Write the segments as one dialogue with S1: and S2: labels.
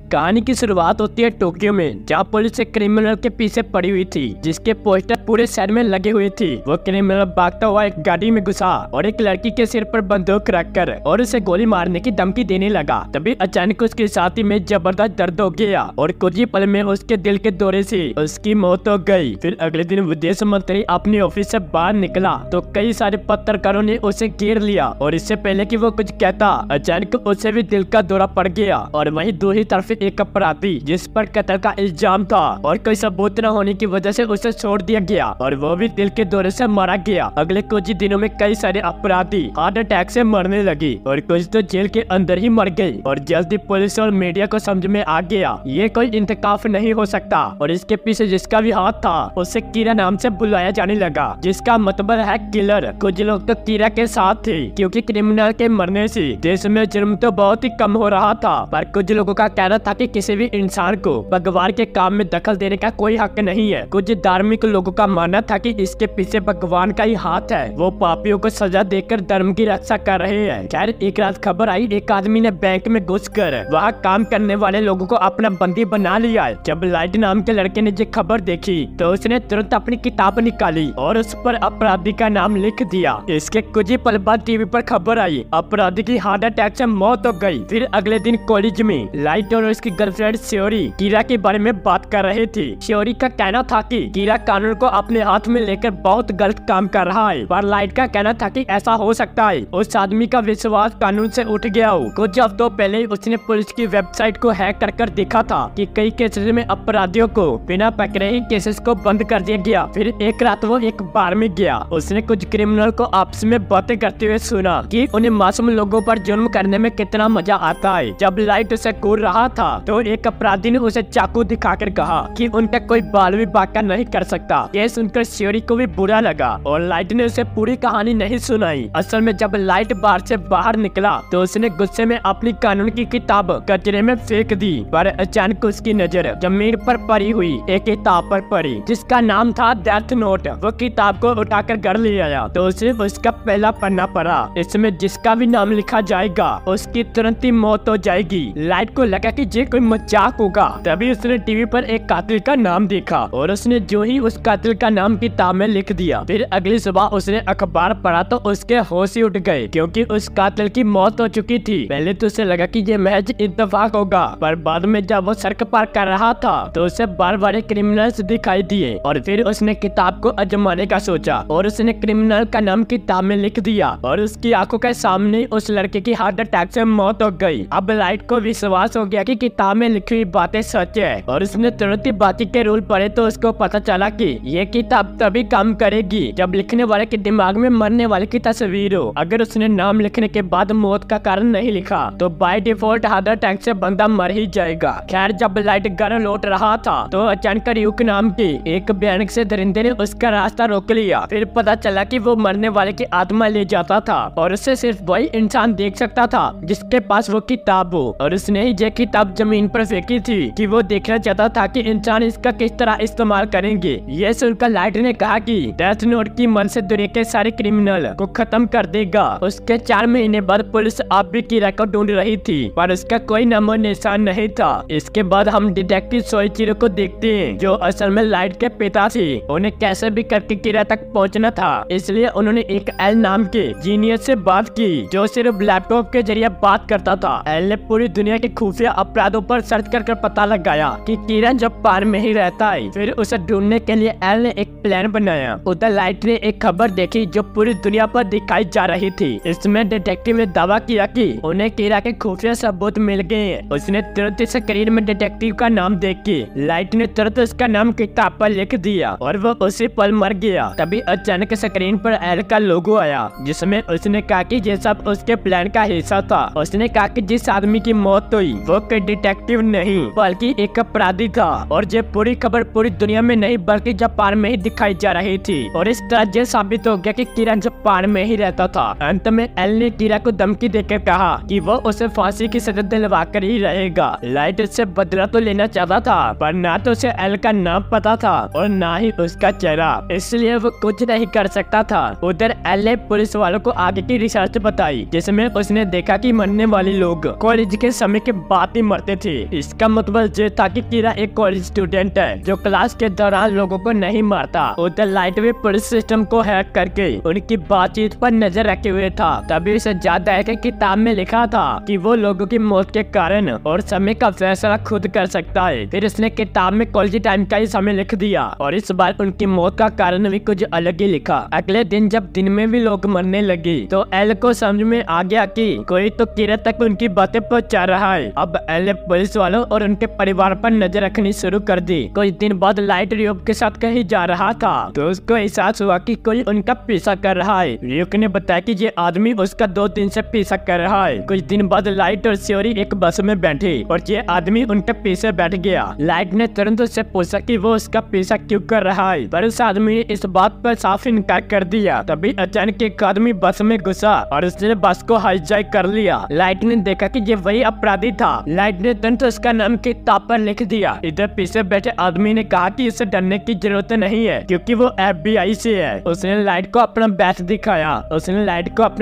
S1: कहानी की शुरुआत होती है टोक्यो में, जहाँ पुलिस एक क्रिमिनल के पीछे पड़ी हुई थी जिसके पोस्टर पूरे शहर में लगे हुए थे। वो क्रिमिनल भागता हुआ एक गाड़ी में घुसा और एक लड़की के सिर पर बंदूक रखकर और उसे गोली मारने की धमकी देने लगा। तभी अचानक उसकी छाती में जबरदस्त दर्द हो गया और कुछ ही पल में उसके दिल के दौरे से उसकी मौत हो गई। फिर अगले दिन विदेश मंत्री अपने ऑफिस से बाहर निकला तो कई सारे पत्रकारों ने उसे घेर लिया और इससे पहले कि वो कुछ कहता, अचानक उसे भी दिल का दौरा पड़ गया। और वहीं दूसरी तरफ एक अपराधी जिस पर कत्ल का इल्जाम था और कोई सबूत न होने की वजह से उसे छोड़ दिया गया और वो भी दिल के दौरे से मारा गया। अगले कुछ ही दिनों में कई सारे अपराधी हार्ट अटैक से मरने लगी और कुछ तो जेल के अंदर ही मर गई। और जल्दी पुलिस और मीडिया को समझ में आ गया ये कोई इंतकाफ नहीं हो सकता और इसके पीछे जिसका भी हाथ था उसे कीरा नाम से बुलाया जाने लगा, जिसका मतलब है किलर। कुछ लोग तो कीरा के साथ थे क्योंकि क्रिमिनल के मरने से देश में जुर्म तो बहुत ही कम हो रहा था, पर कुछ लोगों का कहना था कि किसी भी इंसान को भगवान के काम में दखल देने का कोई हक नहीं है। कुछ धार्मिक लोगों का मानना था कि इसके पीछे भगवान का ही हाथ है, वो पापियों को सजा देकर धर्म की रक्षा कर रहे हैं। खैर एक रात खबर आई एक आदमी ने बैंक में घुसकर वहाँ काम करने वाले लोगों को अपना बंदी बना लिया। जब लाइट नाम के लड़के ने ये खबर देखी तो उसने तुरंत अपनी किताब निकाली और उस पर अपराधी का नाम लिख दिया। इसके कुछ ही पल बाद टीवी पर खबर आई अपराधी की हार्ट अटैक से मौत हो गई। फिर अगले दिन कॉलेज में लाइट और उसकी गर्लफ्रेंड श्योरी कीरा के बारे में बात कर रहे थे। श्योरी का कहना था कि कीरा कानून को अपने हाथ में लेकर बहुत गलत काम कर रहा है, पर लाइट का कहना था कि ऐसा हो सकता है उस आदमी का विश्वास कानून से उठ गया हो। कुछ हफ्तों पहले उसने पुलिस की वेबसाइट को हैक कर देखा था कि कई केसेस में अपराधियों को बिना पकड़े ही केसेस को बंद कर दिया गया। फिर एक रात वो एक बार में गया, उसने कुछ क्रिमिनल को आपस में बातें करते हुए सुना कि उन्हें मासूम लोगों पर जुर्म करने में कितना मजा आता है। जब लाइट उसे घूर रहा था तो एक अपराधी ने उसे चाकू दिखाकर कहा कि उनका कोई बाल भी बाका नहीं कर सकता। ये सुनकर श्योरी को भी बुरा लगा और लाइट ने उसे पूरी कहानी नहीं सुनाई। असल में जब लाइट बार से बाहर निकला तो उसने गुस्से में अपनी कानून की किताब कचरे में फेंक दी, पर अचानक उसकी नजर जमीन पर पड़ी हुई एक किताब पर पड़ी जिसका नाम था डेथ नोट। वो किताब को उठाकर घर ले आया तो उसे उसका पहला पन्ना पढ़ा। इसमें जिसका भी नाम लिखा जाएगा उसकी तुरंत ही मौत हो जाएगी। लाइट को लगा कि ये कोई मजाक होगा, तभी उसने टीवी पर एक कातिल का नाम देखा और उसने जो ही उस कातिल का नाम किताब में लिख दिया। फिर अगली सुबह उसने अखबार पढ़ा तो उसके होश ही उठ गए क्योंकि उस कातिल की मौत हो चुकी थी। पहले तो उसे लगा कि ये महज इत्तेफाक होगा, पर बाद में जब वो सड़क पार कर रहा था तो उसे बार बार क्रिमिनल्स दिखाई दिए और फिर उसने किताब को आजमाने का सोचा और उसने क्रिमिनल का नाम किताब में लिख दिया और उसकी आंखों के सामने उस लड़के की हार्ट अटैक से मौत हो गई। अब लाइट को विश्वास हो गया कि किताब में लिखी हुई बातें सच है और उसने तुरंत ही बाकी के रूल पढ़े तो उसको पता चला कि ये किताब तभी काम करेगी जब लिखने वाले के दिमाग में मरने वाले की तस्वीर हो। अगर उसने नाम लिखने के बाद मौत का कारण नहीं लिखा तो बाय डिफॉल्ट हार्ट अटैक से बंदा मर ही जाएगा। खैर जब लाइट घर लौट रहा था तो अचानक र्यूक नाम के एक भयानक से दरिंदे ने उसका रास्ता रोक लिया। फिर पता चला कि वो मरने वाले की आत्मा ले जाता था और उससे सिर्फ वही इंसान देख सकता था जिसके पास वो किताब हो, और उसने ही ये किताब जमीन पर फेंकी थी कि वो देखना चाहता था कि इंसान इसका किस तरह इस्तेमाल करेंगे। ये सुनकर लाइट ने कहा कि डेथ नोट की मदद से दुनिया के सारे क्रिमिनल को खत्म कर देगा। उसके 4 महीने बाद पुलिस अब भी कीरा को ढूंढ रही थी पर उसका कोई नामो निशान नहीं था। इसके बाद हम डिटेक्टिव सोइचिरो को देखते हैं जो असल में लाइट के पिता थे। उन्हें कैसे भी करके कीरा तक पहुंचना था, इसलिए उन्होंने एक एल नाम के जीनियस से बात की जो सिर्फ लैपटॉप के जरिए बात करता था। एल ने पूरी दुनिया के खुफिया अपराधों पर सर्च कर पता लगाया कि कीरा जापान में ही रहता है। फिर उसे ढूंढने के लिए एल ने एक प्लान बनाया। उधर लाइट ने एक खबर देखी जो पूरी दुनिया पर दिखाई जा रही थी। इसमें डिटेक्टिव ने दावा किया कि उन्हें कीरा के खुफिया सबूत मिल गए हैं। उसने तुरंत स्क्रीन में डिटेक्टिव का नाम देख के लाइट ने तुरंत उसका नाम किताब पर लिख दिया और वो उसी पल मर गया। तभी अचानक स्क्रीन पर एल का लोगो आया जिसमें उसने कहा कि ये सब उसके प्लान का हिस्सा था। उसने कहा कि जिस आदमी की मौत हुई वो कोई डिटेक्टिव नहीं बल्कि एक अपराधी था और ये पूरी खबर पूरी दुनिया में नहीं बल्कि जापान में ही दिखाई जा रही थी। और इस तरह ये साबित हो गया कि कीरा जापान में ही रहता था। अंत में एल ने कीरा को धमकी देकर कहा कि वो उसे फांसी की सजा दिलवा कर ही रहेगा। लाइट उससे बदला तो लेना चाहता था पर ना तो उसे एल का नाम पता था और ना ही उसका चेहरा, इसलिए वो कुछ नहीं कर सकता था। उधर एल ने पुलिस वालों को आगे की रिसर्च बताई जिसमें उसने देखा कि मरने वाले लोग कॉलेज के समय के बाद ही पढ़ते थे। इसका मतलब ये था कि कीरा एक कॉलेज स्टूडेंट है जो क्लास के दौरान लोगों को नहीं मारता। उधर लाइट भी पुलिस सिस्टम को हैक करके उनकी बातचीत पर नजर रखे हुए था। तभी उसे याद आया कि किताब में लिखा था कि वो लोगों की मौत के कारण और समय का फैसला खुद कर सकता है। फिर उसने किताब में कॉलेज टाइम का ही समय लिख दिया और इस बार उनकी मौत का कारण भी कुछ अलग ही लिखा। अगले दिन जब दिन में भी लोग मरने लगे तो एल को समझ में आ गया कि कोई तो कीरा तक उनकी बातें पहुंचा रहा है। अब एल ने पुलिस वालों और उनके परिवार पर नजर रखनी शुरू कर दी। कुछ दिन बाद लाइट रियोक के साथ कहीं जा रहा था तो उसको एहसास हुआ कि कोई उनका पीछा कर रहा है। रियोक ने बताया कि ये आदमी उसका 2 दिन से पीछा कर रहा है। कुछ दिन बाद लाइट और श्योरी एक बस में बैठे और ये आदमी उनके पीछे बैठ गया। लाइट ने तुरंत उससे पूछा कि वो उसका पीछा क्यों कर रहा है, पर उस आदमी ने इस बात पर साफ इनकार कर दिया। तभी अचानक एक आदमी बस में घुसा और उसने बस को हाईजैक कर लिया। लाइट ने देखा कि ये वही अपराधी था। लाइट ने तुरंत उसका नाम किताब पर लिख दिया। इधर पीछे बैठे आदमी ने कहा कि इसे डरने की जरूरत नहीं है क्योंकि वो FBI से है। उसने लाइट को अपना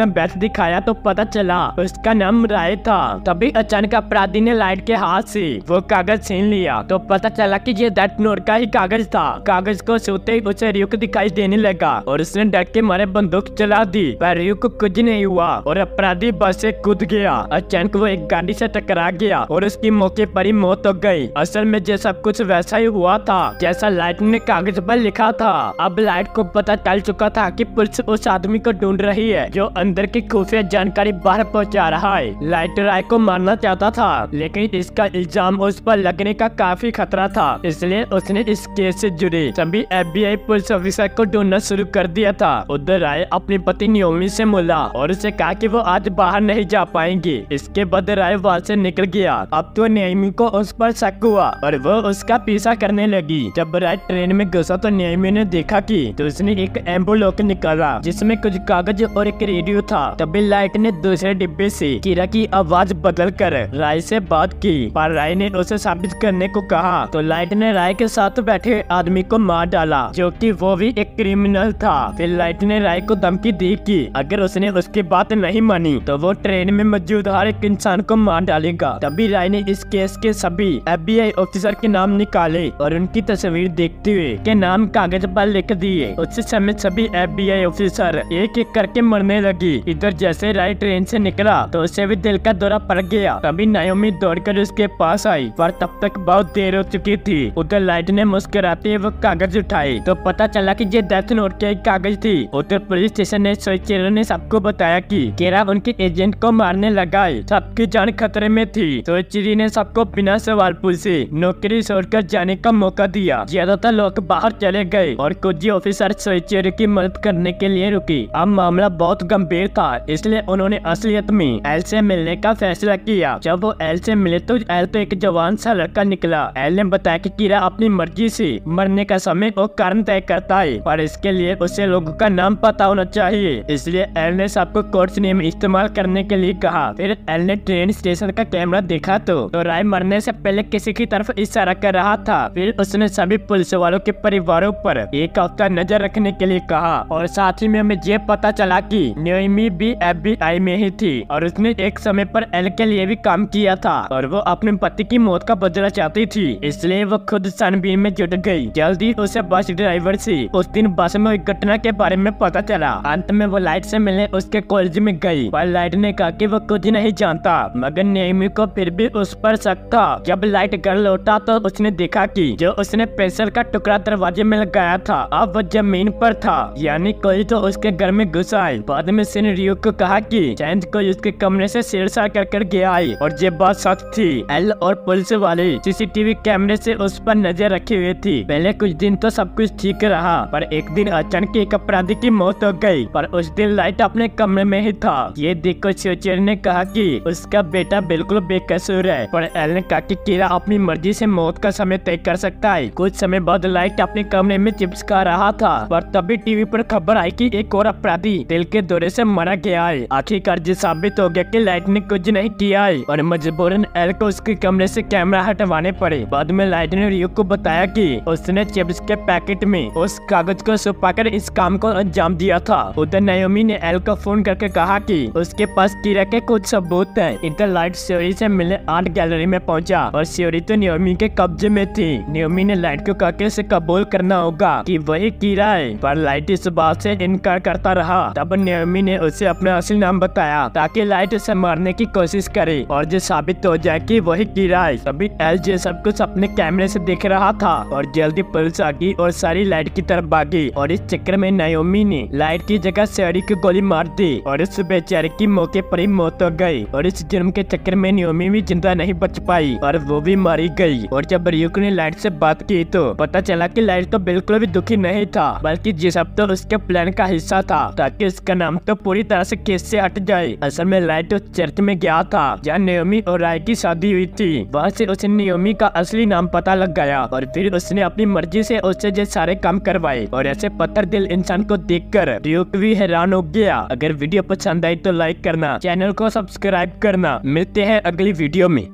S1: बैच दिखाया तो पता चला उसका नाम राय था। तभी अचानक अपराधी ने लाइट के हाथ से वो कागज छीन लिया तो पता चला कि ये डेथ नोट का ही कागज था। कागज को छूते ही उसे रियोक दिखाई देने लगा और उसने डर के मारे बंदूक चला दी, पर रियोक को कुछ नहीं हुआ और अपराधी बस से कूद गया। अचानक वो एक गाड़ी से टकरा गया और उसकी मौके पर ही मौत हो गई। असल में ये सब कुछ वैसा ही हुआ था जैसा लाइट ने कागज पर लिखा था। अब लाइट को पता चल चुका था कि पुलिस उस आदमी को ढूंढ रही है जो अंदर की खुफिया जानकारी बाहर पहुंचा रहा है। लाइट राय को मारना चाहता था लेकिन इसका इल्जाम उस पर लगने का काफी खतरा था, इसलिए उसने इस केस से जुड़े सभी FBI पुलिस ऑफिसर को ढूंढना शुरू कर दिया था। उधर राय अपनी पति नियोमी से मिला और उसे कहा कि वो आज बाहर नहीं जा पाएंगे। इसके बाद राय वहाँ से निकल गया। अब तो नियोमी को उस पर शक हुआ और वो उसका पीछा करने लगी। जब राय ट्रेन में घुसा तो नियोमी ने देखा कि तो उसने एक एम्बुलेंस निकाला जिसमें कुछ कागज और एक रेडियो था। तभी लाइट ने दूसरे डिब्बे से कीरा की आवाज बदल कर राय से बात की, पर राय ने उसे साबित करने को कहा तो लाइट ने राय के साथ बैठे आदमी को मार डाला जो कि वो भी एक क्रिमिनल था। फिर लाइट ने राय को धमकी दी कि अगर उसने उसकी बात नहीं मानी तो वो ट्रेन में मौजूद हर एक इंसान को मार डालेगा। तभी राय ने इस केस के सभी FBI ऑफिसर के नाम निकाले और उनकी तस्वीर देखते हुए के नाम कागज पर लिख दिए। उस समय सभी FBI ऑफिसर एक एक करके मरने लगी। इधर जैसे राय ट्रेन से निकला तो उसे भी दिल का दौरा पड़ गया। तभी नायोमी दौड़कर उसके पास आई, पर तब तक बहुत देर हो चुकी थी। उधर लाइट ने मुस्कुराते हुए वो कागज उठाए तो पता चला कि ये डेथ नोट के कागज थी। उधर पुलिस स्टेशन ने सोइचिरो ने सबको बताया कि कीरा उनके एजेंट को मारने लगा है। सबकी जान खतरे में थी। सोइचिरो ने सबको बिना सवाल पूछे नौकरी छोड़कर जाने का मौका दिया। ज्यादातर लोग बाहर चले गए और कुछ ऑफिसर सोइचिरो की मदद करने के लिए रुके। अब मामला बहुत गंभीर था, इसलिए उन्होंने असलियत में एल से मिलने का फैसला किया। जब वो एल से मिले तो एल तो एक जवान सा लड़का निकला। एल ने बताया कि कीरा अपनी मर्जी से मरने का समय और कारण तय करता है, पर इसके लिए उसे लोगों का नाम पता होना चाहिए। इसलिए एल ने सबको कोड नेम इस्तेमाल करने के लिए कहा। फिर एल ने ट्रेन स्टेशन का कैमरा देखा तो राय मरने से पहले किसी की तरफ इशारा कर रहा था। फिर उसने सभी पुलिस वालों के परिवारों पर एक हफ्ता नजर रखने के लिए कहा और साथ ही में हमें ये पता चला कि नियोमी भी FBI में ही थी और उसने एक समय पर एल के लिए भी काम किया था और वो अपने पति की मौत का बदला चाहती थी, इसलिए वो खुद छानबीन में जुट गई। जल्दी उसे बस ड्राइवर से उस दिन बस में हुई घटना के बारे में पता चला। अंत में वो लाइट से मिलने उसके कॉलेज में गई, पर लाइट ने कहा कि वो कुछ नहीं जानता, मगर नियोमी को फिर भी उस पर शक था। जब लाइट घर लौटा तो उसने देखा कि जो उसने पेंसिल का टुकड़ा दरवाजे में लगाया था अब वो जमीन पर था, यानी कोई तो उसके घर में घुसा है। बाद में सिन रियो को कहा कि शायद कोई उसके कमरे से छेड़छाड़ कर गया है और ये बात सच थी। एल और पुलिस वाले CCTV कैमरे से उस पर नजर रखे हुए थी। पहले कुछ दिन तो सब कुछ ठीक रहा, पर एक दिन अचानक एक अपराधी की मौत हो गई, पर उस दिन लाइट अपने कमरे में ही था। ये देखकर सोइचिरो ने कहा कि उसका बेटा बिल्कुल बेकसूर है, पर एल ने कहा कि कीरा अपनी मर्जी से मौत का समय तय कर सकता है। कुछ समय बाद लाइट अपने कमरे में चिप्स खा रहा था, पर तभी टीवी पर खबर आई कि एक और अपराधी दिल के दौरे से मारा गया है। आखिरकार ये साबित हो गया कि लाइट ने कुछ नहीं किया है और मजबूरन एल को उसके कमरे से कैमरा हटवाने पड़े। बाद में लाइट ने रियो को बताया कि उसने चिप्स के पैकेट में उस कागज को छुपाकर इस काम को अंजाम दिया था। उधर नायोमी ने एल को फोन करके कहा कि उसके पास कीरा के कुछ सबूत हैं। इधर लाइट श्योरी से मिलने आर्ट गैलरी में पहुंचा और स्योरी तो नाओमी के कब्जे में थी। नाओमी ने लाइट को कहकर उसे कबूल करना होगा कि वही कीरा है, पर लाइट इस बात से इनकार करता रहा। तब नाओमी ने उसे अपना असली नाम बताया ताकि लाइट उसे मारने की कोशिश करे और जो साबित हो जाए कि वही कीरा है। तभी एलजे सब कुछ अपने कैमरे से देख रहा था और जल्दी पुलिस आ गई और सारी लाइट की तरफ भागी और इस चक्कर में नाओमी ने लाइट की जगह स्योरी को गोली मार दी और इस बेचारे की मौके पर ही मौत हो गई। और इस जुर्म के चक्कर में नाओमी भी जिंदा नहीं बच पाई और वो भी मारी गई। और जब रियुको ने लाइट से बात की तो पता चला कि लाइट तो बिल्कुल भी दुखी नहीं था, बल्कि ये सब तो उसके प्लान का हिस्सा था ताकि उसका नाम तो पूरी तरह से केस से हट जाए। असल में लाइट उस चर्च में गया था जहाँ नाओमी और राय की शादी हुई थी। वहाँ से उसे नाओमी का असली नाम पता लग गया और फिर उसने अपनी मर्जी से उससे ये सारे काम करवाए। और ऐसे पत्थर दिल इंसान को देखकर रियुको भी हैरान हो गया। अगर वीडियो पसंद आई तो लाइक करना, चैनल को सब्सक्राइब करना। मिलते हैं अगली वीडियो में।